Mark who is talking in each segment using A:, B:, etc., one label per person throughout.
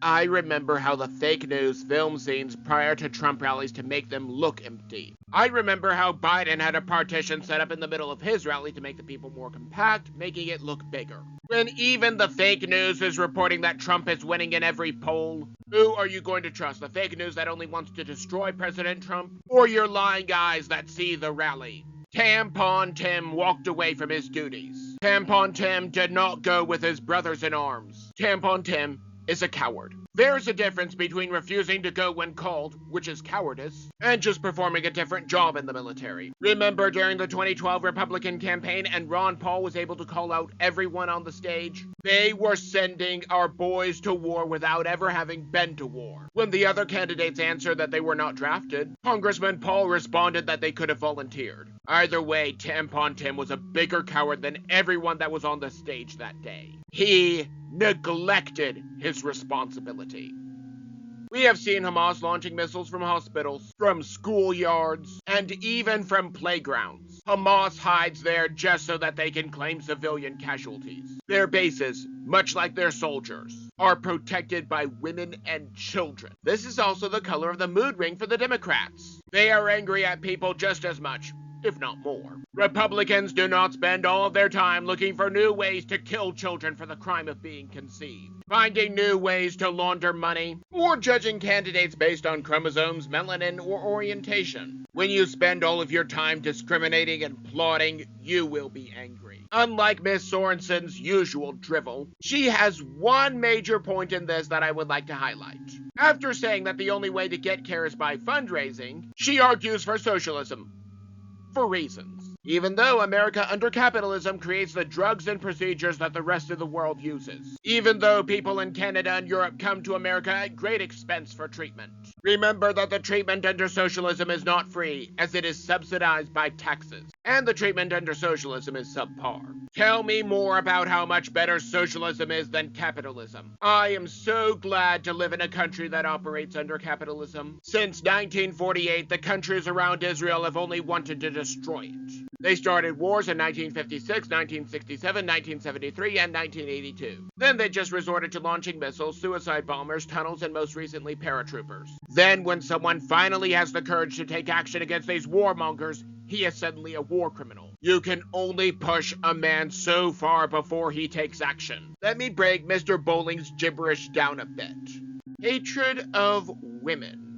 A: I remember how the fake news filmed scenes prior to Trump rallies to make them look empty. I remember how Biden had a partition set up in the middle of his rally to make the people more compact, making it look bigger. When even the fake news is reporting that Trump is winning in every poll, who are you going to trust? The fake news that only wants to destroy President Trump? Or your lying eyes that see the rally? Tampon Tim walked away from his duties. Tampon Tim did not go with his brothers in arms. Tampon Tim is a coward. There's a difference between refusing to go when called, which is cowardice, and just performing a different job in the military. Remember during the 2012 Republican campaign and Ron Paul was able to call out everyone on the stage? They were sending our boys to war without ever having been to war. When the other candidates answered that they were not drafted, Congressman Paul responded that they could have volunteered. Either way, Tampon Tim was a bigger coward than everyone that was on the stage that day. He neglected his responsibility. We have seen Hamas launching missiles from hospitals, from schoolyards, and even from playgrounds. Hamas hides there just so that they can claim civilian casualties. Their bases, much like their soldiers, are protected by women and children. This is also the color of the mood ring for the Democrats. They are angry at people just as much, if not more. Republicans do not spend all of their time looking for new ways to kill children for the crime of being conceived, finding new ways to launder money, or judging candidates based on chromosomes, melanin, or orientation. When you spend all of your time discriminating and plotting, you will be angry. Unlike Miss Sorensen's usual drivel, she has one major point in this that I would like to highlight. After saying that the only way to get care is by fundraising, she argues for socialism. For reasons. Even though America under capitalism creates the drugs and procedures that the rest of the world uses. Even though people in Canada and Europe come to America at great expense for treatment. Remember that the treatment under socialism is not free, as it is subsidized by taxes. And the treatment under socialism is subpar. Tell me more about how much better socialism is than capitalism. I am so glad to live in a country that operates under capitalism. Since 1948, the countries around Israel have only wanted to destroy it. They started wars in 1956, 1967, 1973, and 1982. Then they just resorted to launching missiles, suicide bombers, tunnels, and most recently paratroopers. Then when someone finally has the courage to take action against these warmongers, he is suddenly a war criminal. You can only push a man so far before he takes action. Let me break Mr. Bowling's gibberish down a bit. Hatred of women.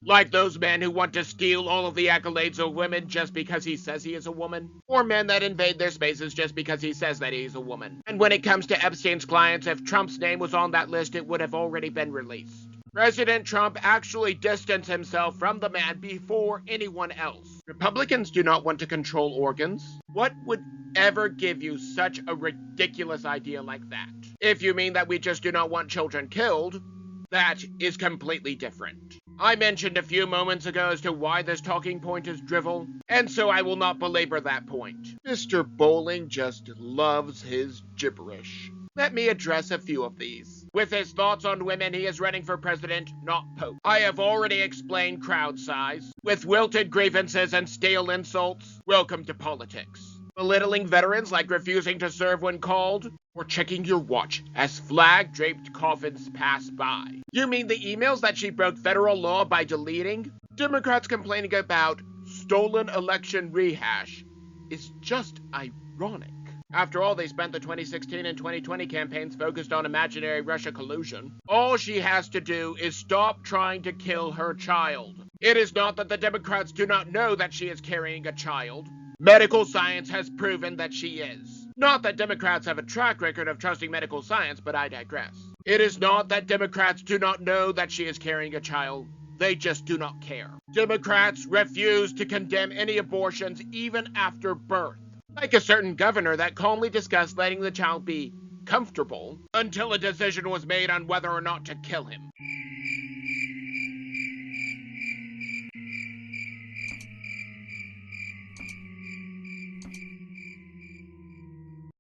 A: Like those men who want to steal all of the accolades of women just because he says he is a woman. Or men that invade their spaces just because he says that he's a woman. And when it comes to Epstein's clients, if Trump's name was on that list, it would have already been released. President Trump actually distanced himself from the man before anyone else. Republicans do not want to control organs. What would ever give you such a ridiculous idea like that? If you mean that we just do not want children killed, that is completely different. I mentioned a few moments ago as to why this talking point is drivel, and so I will not belabor that point. Mr. Bowling just loves his gibberish. Let me address a few of these. With his thoughts on women, he is running for president, not pope. I have already explained crowd size. With wilted grievances and stale insults, welcome to politics. Belittling veterans like refusing to serve when called, or checking your watch as flag-draped coffins pass by. You mean the emails that she broke federal law by deleting? Democrats complaining about stolen election rehash is just ironic. After all, they spent the 2016 and 2020 campaigns focused on imaginary Russia collusion. All she has to do is stop trying to kill her child. It is not that the Democrats do not know that she is carrying a child. Medical science has proven that she is. Not that Democrats have a track record of trusting medical science, but I digress. It is not that Democrats do not know that she is carrying a child. They just do not care. Democrats refuse to condemn any abortions even after birth. Like a certain governor that calmly discussed letting the child be comfortable until a decision was made on whether or not to kill him.